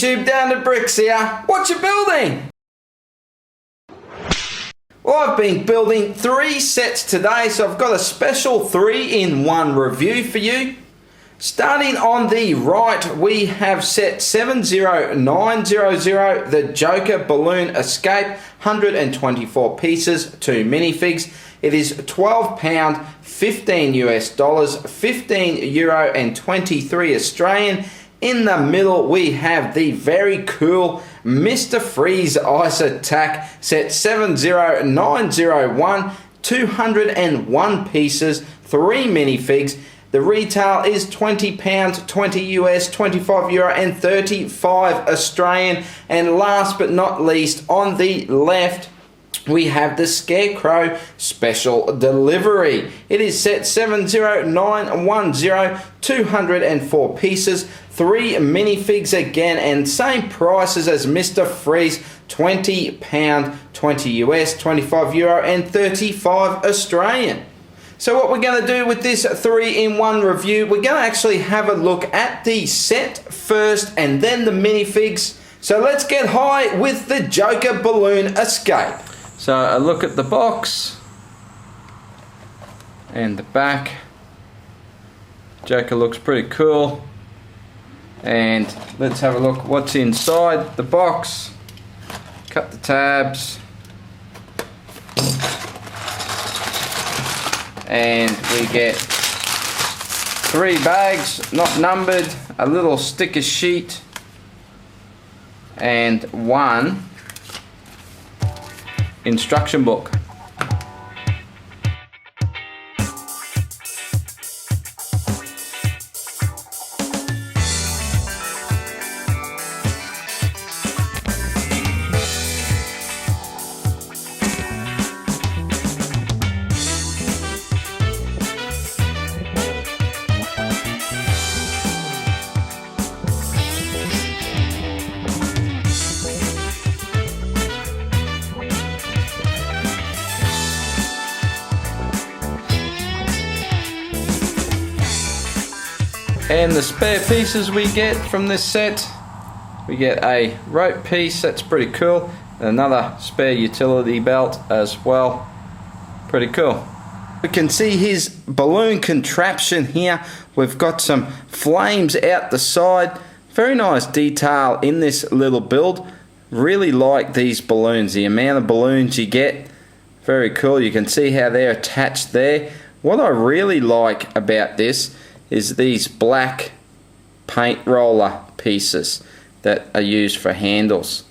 YouTube, Down to Bricks here. What you building? Well, I've been building 3 sets today, so I've got a special 3-in-1 review for you. Starting on the right, we have set 70900, the Joker Balloon Escape, 124 pieces, 2 minifigs. It is £12, 15 US dollars, 15 euro and 23 Australian. In the middle, we have the very cool Mr. Freeze Ice Attack, set 70901, 201 pieces, 3 minifigs. The retail is £20, 20 US, 25 euro and 35 Australian. And last but not least, on the left, we have the Scarecrow Special Delivery. It is set 70910, 204 pieces, 3 minifigs again, and same prices as Mr. Freeze, £20, 20 US, 25 euro and 35 Australian. So what we're going to do with this 3-in-1 review, we're going to actually have a look at the set first and then the minifigs. So let's get high with the Joker Balloon Escape. So a look at the box and the back. Joker looks pretty cool. And let's have a look what's inside the box. Cut the tabs. And we get 3 bags, not numbered, a little sticker sheet, and 1 instruction book. And the spare pieces we get from this set, we get a rope piece, that's pretty cool, and another spare utility belt as well, pretty cool. We can see his balloon contraption here. We've got some flames out the side, very nice detail in this little build. Really like these balloons, the amount of balloons you get, very cool. You can see how they're attached there. What I really like about this is these black paint roller pieces that are used for handles.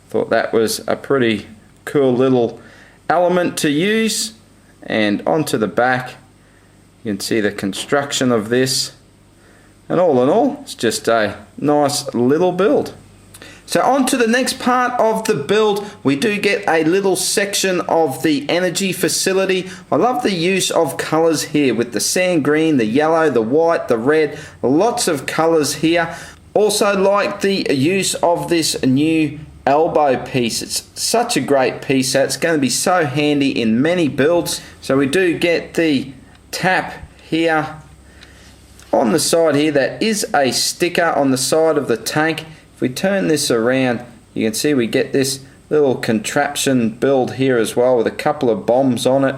Thought that was a pretty cool little element to use. And onto the back, you can see the construction of this. And all in all, it's just a nice little build. So on to the next part of the build, we do get a little section of the energy facility. I love the use of colours here with the sand green, the yellow, the white, the red, lots of colours here. Also like the use of this new elbow piece. It's such a great piece, so it's going to be so handy in many builds. So we do get the tap here. On the side here, that is a sticker on the side of the tank. If we turn this around, you can see we get this little contraption build here as well with a couple of bombs on it.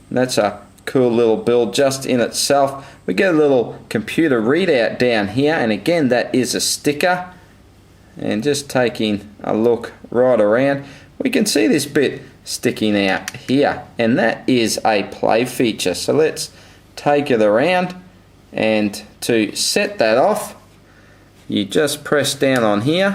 And that's a cool little build just in itself. We get a little computer readout down here, and again that is a sticker. And just taking a look right around, we can see this bit sticking out here, and that is a play feature. So let's take it around, and to set that off, you just press down on here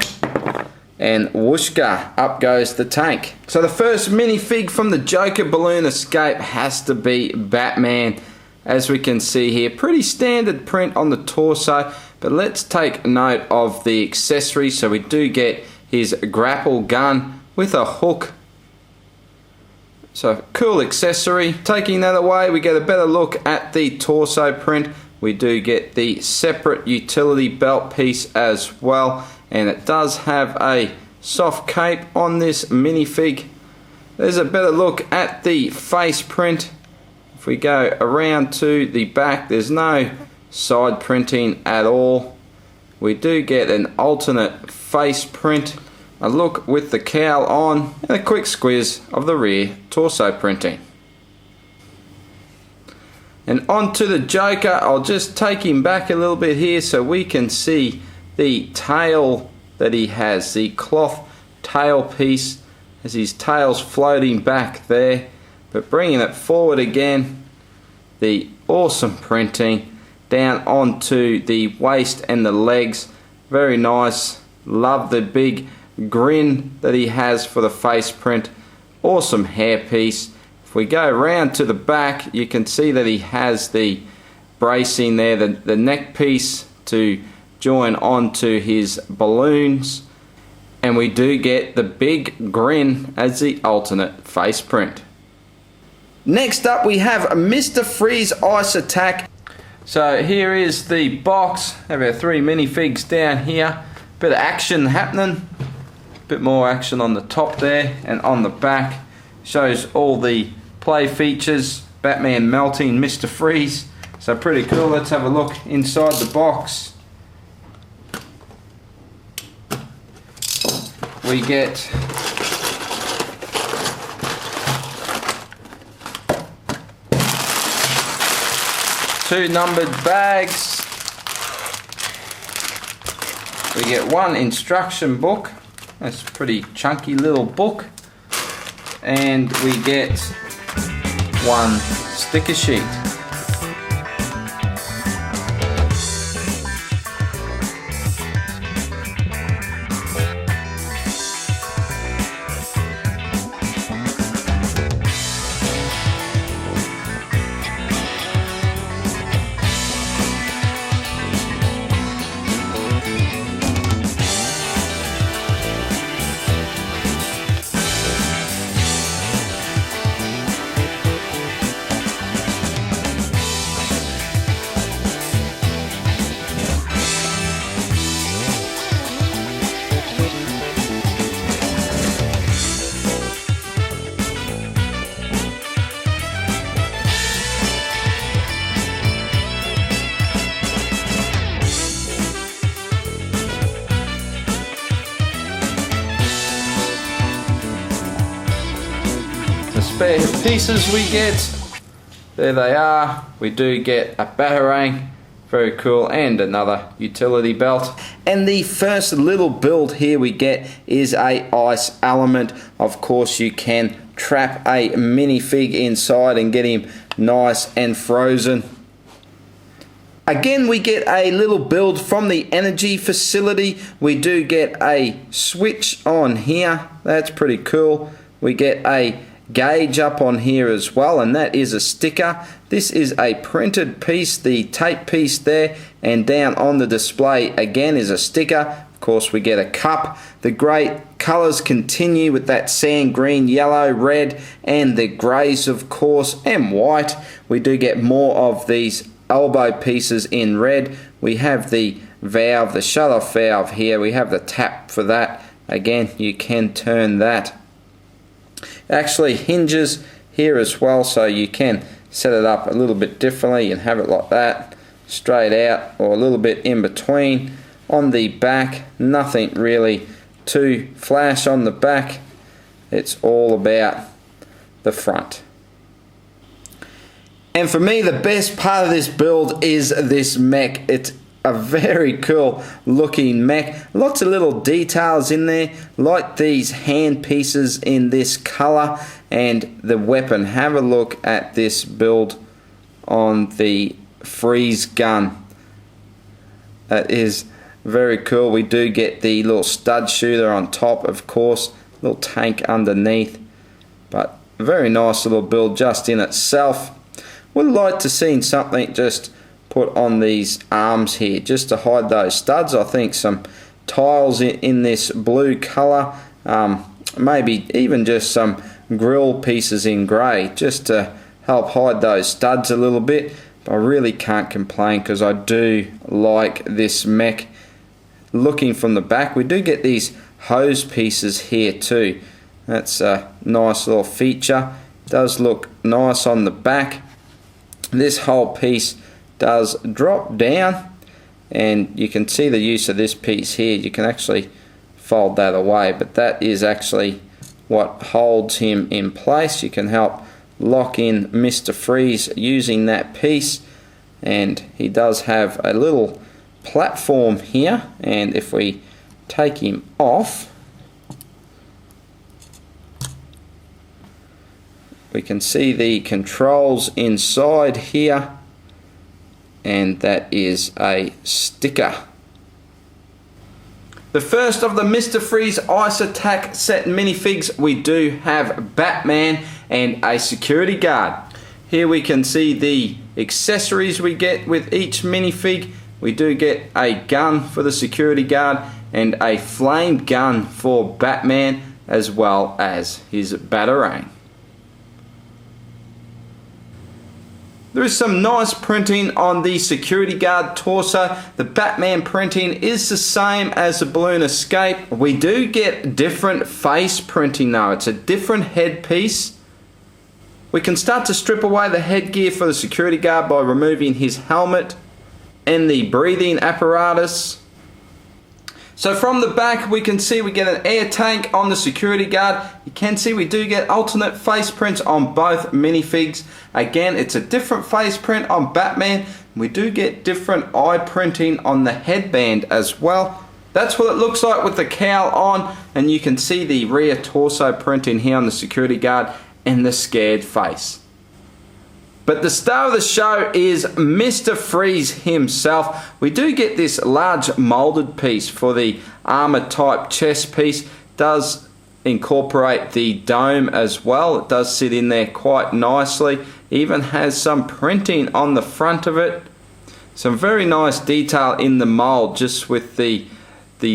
and whooshka, up goes the tank. So the first minifig from the Joker Balloon Escape has to be Batman. As we can see here, pretty standard print on the torso, but let's take note of the accessories. So we do get his grapple gun with a hook. So cool accessory. Taking that away, we get a better look at the torso print. We do get the separate utility belt piece as well, and it does have a soft cape on this minifig. There's a better look at the face print. If we go around to the back, there's no side printing at all. we do get an alternate face print, a look with the cowl on, and a quick squiz of the rear torso printing. And onto the Joker. I'll just take him back a little bit here so we can see the tail that he has, the cloth tail piece, as his tail's floating back there, but bringing it forward again, the awesome printing down onto the waist and the legs. Very nice. Love the big grin that he has for the face print. Awesome hairpiece. If we go round to the back, you can see that he has the bracing there, the neck piece to join onto his balloons, and we do get the big grin as the alternate face print. Next up we have Mr. Freeze Ice Attack. So here is the box. Have our 3 minifigs down here. Bit of action happening. Bit more action on the top there, and on the back shows all the play features. Batman melting Mr. Freeze. So pretty cool. Let's have a look inside the box. We get two numbered bags. We get one instruction book. That's a pretty chunky little book. And we get one sticker sheet. Spare pieces we get, there they are. We do get a batarang, very cool, and another utility belt. And the first little build here we get is a ice element. Of course you can trap a minifig inside and get him nice and frozen. Again, we get a little build from the energy facility. We do get a switch on here, that's pretty cool. We get a gauge up on here as well, and that is a sticker. This is a printed piece, the tape piece there, and down on the display again is a sticker. Of course we get a cup. The great colours continue with that sand green, yellow, red, and the greys of course, and white. We do get more of these elbow pieces in red. We have the valve, the shut-off valve here. We have the tap for that. Again, you can turn that. Actually hinges here as well, so you can set it up a little bit differently and have it like that, straight out or a little bit in between. On the back, nothing really to flash on the back. It's all about the front. And for me, the best part of this build is this mech. It's a very cool looking mech. Lots of little details in there, like these hand pieces in this color and the weapon. Have a look at this build on the freeze gun. That is very cool. We do get the little stud shooter on top, of course, little tank underneath, but a very nice little build just in itself. Would like to see something just put on these arms here just to hide those studs. I think some tiles in this blue color, maybe even just some grill pieces in grey just to help hide those studs a little bit. But I really can't complain because I do like this mech. Looking from the back, we do get these hose pieces here too. That's a nice little feature. Does look nice on the back. This whole piece does drop down, and you can see the use of this piece here. You can actually fold that away, but that is actually what holds him in place. You can help lock in Mr. Freeze using that piece, and he does have a little platform here, and if we take him off, we can see the controls inside here, and that is a sticker. The first of the Mr. Freeze Ice Attack set minifigs, we do have Batman and a security guard. Here we can see the accessories we get with each minifig. We do get a gun for the security guard and a flame gun for Batman, as well as his batarang. There is some nice printing on the security guard torso. The Batman printing is the same as the Balloon Escape. We do get different face printing though. It's a different headpiece. We can start to strip away the headgear for the security guard by removing his helmet and the breathing apparatus. So from the back we can see we get an air tank on the security guard. You can see we do get alternate face prints on both minifigs. Again, it's a different face print on Batman. We do get different eye printing on the headband as well. That's what it looks like with the cowl on, and you can see the rear torso printing here on the security guard and the scared face. But the star of the show is Mr. Freeze himself. We do get this large molded piece for the armor type chest piece. Does incorporate the dome as well. It does sit in there quite nicely. Even has some printing on the front of it. Some very nice detail in the mold, just with the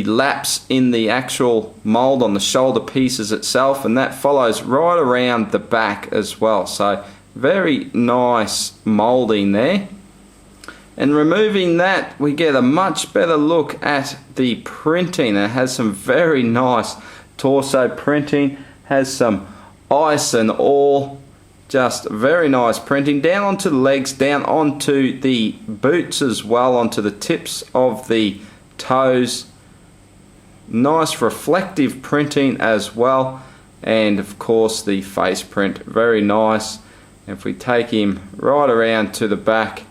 laps in the actual mold on the shoulder pieces itself, and that follows right around the back as well. So very nice molding there. And removing that, we get a much better look at the printing. It has some very nice torso printing, has some ice and all, just very nice printing down onto the legs, down onto the boots as well, onto the tips of the toes. Nice reflective printing as well, and of course the face print, very nice. If we take him right around to the back,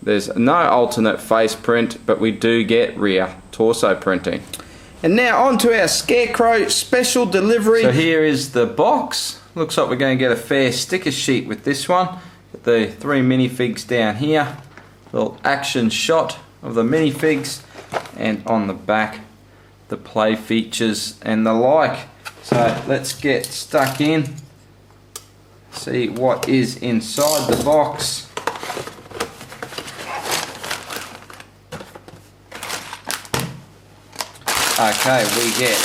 there's no alternate face print, but we do get rear torso printing. And now on to our Scarecrow special delivery. So here is the box. Looks like we're going to get a fair sticker sheet with this one. Got the 3 minifigs down here. Little action shot of the minifigs, and on the back the play features and the like. So let's get stuck in. See what is inside the box. Okay, we get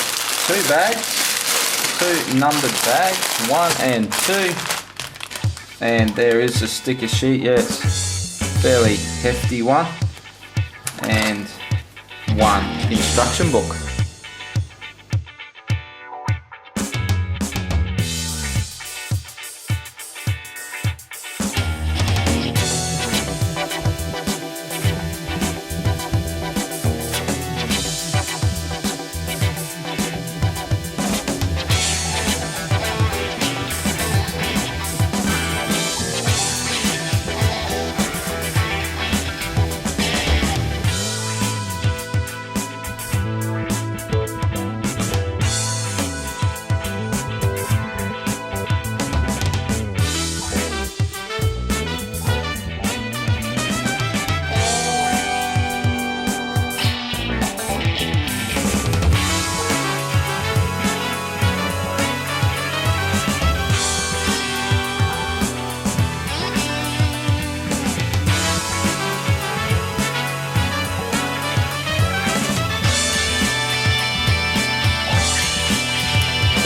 2 bags, 2 numbered bags, 1 and 2, and there is a sticker sheet. Yes, fairly hefty one, and 1 instruction book.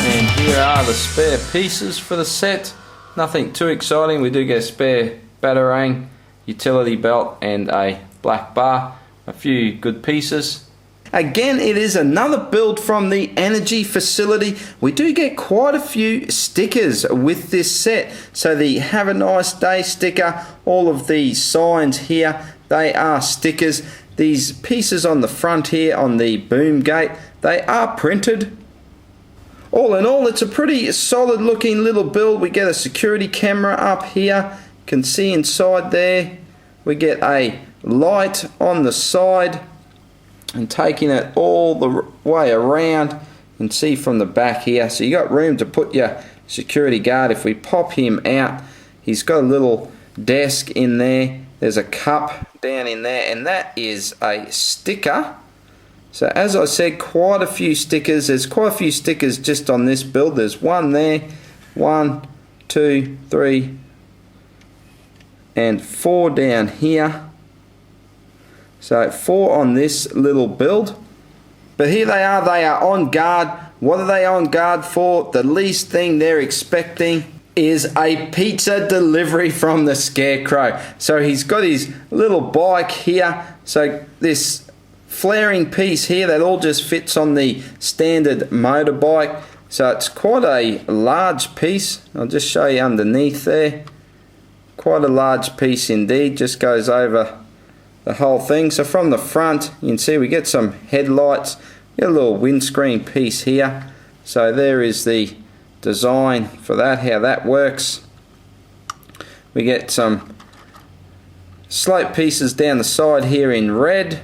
And here are the spare pieces for the set. Nothing too exciting. We do get a spare batarang, utility belt and a black bar. A few good pieces. Again, it is another build from the energy facility. We do get quite a few stickers with this set. So the have a nice day sticker, all of these signs here, they are stickers. These pieces on the front here on the boom gate, they are printed. All in all, it's a pretty solid looking little build. We get a security camera up here. You can see inside there. We get a light on the side. And taking it all the way around, you can see from the back here. So you got room to put your security guard. If we pop him out, he's got a little desk in there. There's a cup down in there, and that is a sticker. So as I said, quite a few stickers. There's quite a few stickers just on this build. There's one there, 1, 2, 3, and 4 down here. So 4 on this little build. But here they are on guard. What are they on guard for? The least thing they're expecting is a pizza delivery from the Scarecrow. So he's got his little bike here. So this flaring piece here, that all just fits on the standard motorbike. So it's quite a large piece. I'll just show you underneath there. Quite a large piece indeed. Just goes over the whole thing. So from the front, you can see we get some headlights, get a little windscreen piece here. So there is the design for that, how that works. We get some slope pieces down the side here in red,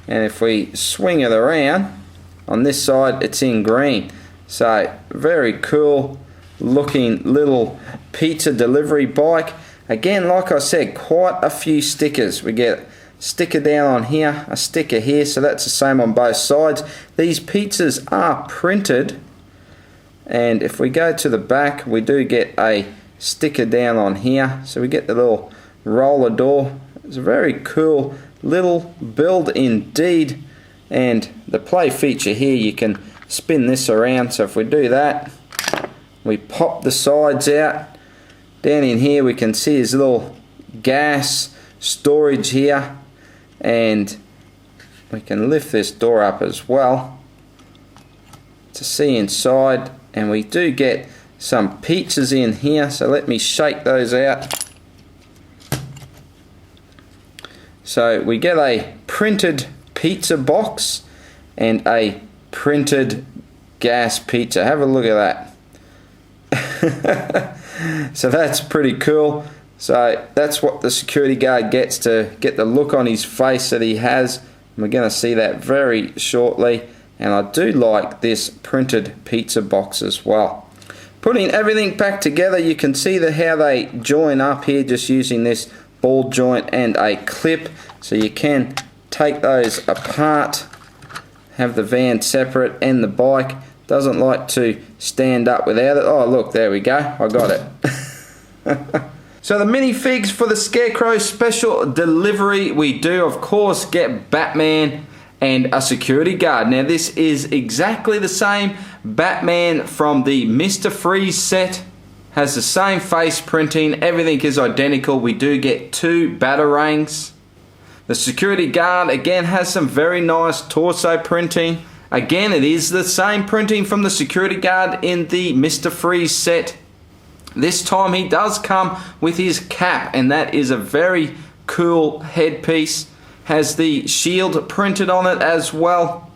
and if we swing it around on this side, it's in green. So very cool looking little pizza delivery bike. Again, like I said, quite a few stickers. We get sticker down on here, a sticker here, so that's the same on both sides. These pizzas are printed, and if we go to the back, we do get a sticker down on here. So we get the little roller door. It's a very cool little build indeed, and the play feature here, you can spin this around. So if we do that, we pop the sides out. Down in here we can see his little gas storage here, and we can lift this door up as well to see inside, and we do get some pizzas in here. So let me shake those out. So we get a printed pizza box and a printed gas pizza. Have a look at that. So that's pretty cool. So that's what the security guard gets to get the look on his face that he has. We're going to see that very shortly. And I do like this printed pizza box as well. Putting everything back together, you can see how they join up here just using this ball joint and a clip. So you can take those apart, have the van separate, and the bike doesn't like to stand up without it. Oh look, there we go, I got it. So the minifigs for the Scarecrow special delivery, we do of course get Batman and a security guard. Now this is exactly the same Batman from the Mr. Freeze set. Has the same face printing, everything is identical. We do get 2 batarangs. The security guard again has some very nice torso printing. Again, it is the same printing from the security guard in the Mr. Freeze set. This time he does come with his cap, and that is a very cool headpiece. Has the shield printed on it as well.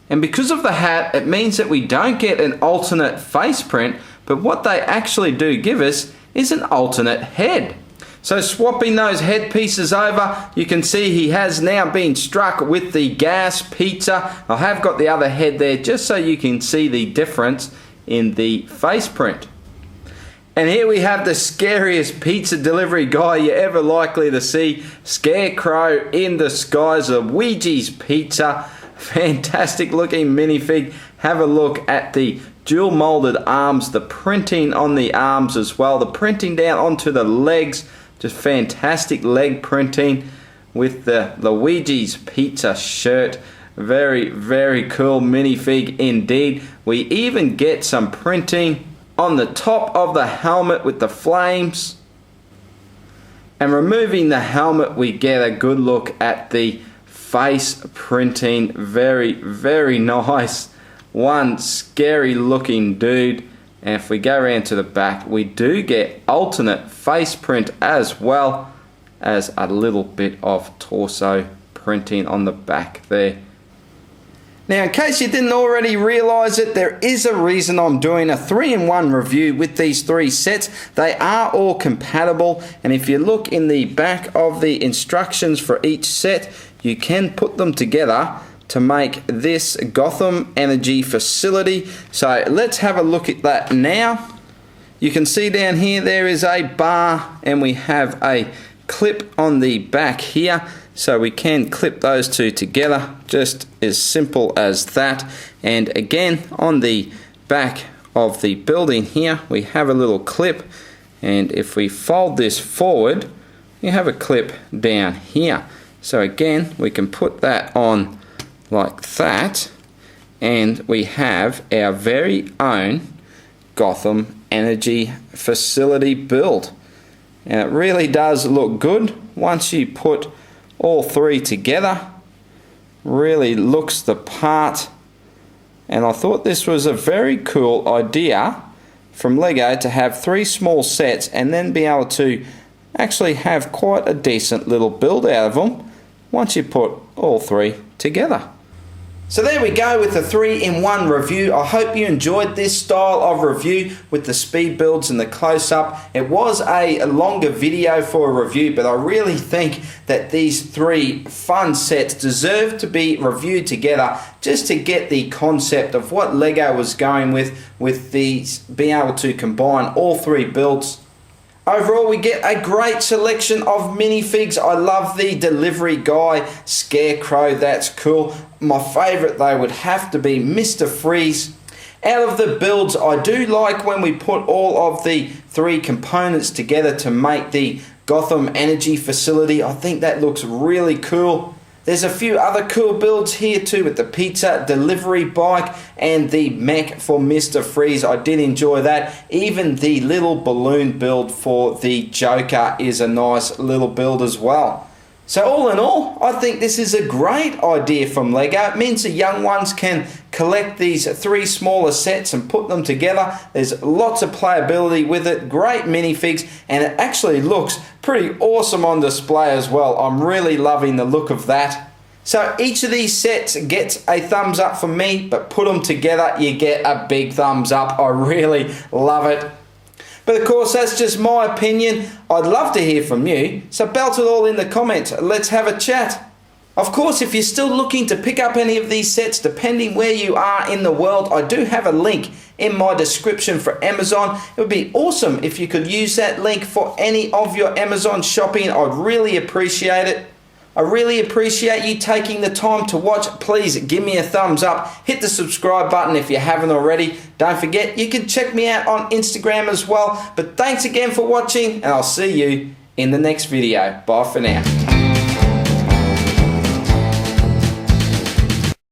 And because of the hat, it means that we don't get an alternate face print, but what they actually do give us is an alternate head. So swapping those headpieces over, you can see he has now been struck with the gas pizza. I have got the other head there just so you can see the difference in the face print. And here we have the scariest pizza delivery guy you're ever likely to see. Scarecrow in disguise of Ouija's Pizza. Fantastic looking minifig. Have a look at the dual molded arms, the printing on the arms as well, the printing down onto the legs. Just fantastic leg printing with the Ouija's Pizza shirt. Very, very cool minifig indeed. We even get some printing on the top of the helmet with the flames. And removing the helmet, we get a good look at the face printing. Very, very nice. One scary looking dude. And if we go around to the back, we do get alternate face print as well as a little bit of torso printing on the back there. Now, in case you didn't already realise it, there is a reason I'm doing a 3-in-1 review with these 3 sets. They are all compatible, and if you look in the back of the instructions for each set, you can put them together to make this Gotham Energy facility. So let's have a look at that now. You can see down here there is a bar, and we have a clip on the back here. So we can clip those two together, just as simple as that. And again, on the back of the building here, we have a little clip. And if we fold this forward, we have a clip down here. So again, we can put that on like that. And we have our very own Gotham Energy facility build. And it really does look good once you put all 3 together. Really looks the part, and I thought this was a very cool idea from Lego to have 3 small sets and then be able to actually have quite a decent little build out of them once you put all 3 together. So there we go with the 3-in-1 review. I hope you enjoyed this style of review with the speed builds and the close-up. It was a longer video for a review, but I really think that these 3 fun sets deserve to be reviewed together just to get the concept of what Lego was going with these, being able to combine all 3 builds. Overall, we get a great selection of minifigs. I love the delivery guy, Scarecrow, that's cool. My favourite though would have to be Mr. Freeze. Out of the builds, I do like when we put all of the 3 components together to make the Gotham Energy facility. I think that looks really cool. There's a few other cool builds here too with the pizza delivery bike and the mech for Mr. Freeze. I did enjoy that. Even the little balloon build for the Joker is a nice little build as well. So all in all, I think this is a great idea from Lego. It means the young ones can collect these 3 smaller sets and put them together. There's lots of playability with it, great minifigs, and it actually looks pretty awesome on display as well. I'm really loving the look of that. So each of these sets gets a thumbs up from me, but put them together, you get a big thumbs up. I really love it. But of course, that's just my opinion. I'd love to hear from you, so belt it all in the comments. Let's have a chat. Of course, if you're still looking to pick up any of these sets, depending where you are in the world, I do have a link in my description for Amazon. It would be awesome if you could use that link for any of your Amazon shopping. I'd really appreciate it. I really appreciate you taking the time to watch. Please give me a thumbs up. Hit the subscribe button if you haven't already. Don't forget, you can check me out on Instagram as well. But thanks again for watching, and I'll see you in the next video. Bye for now.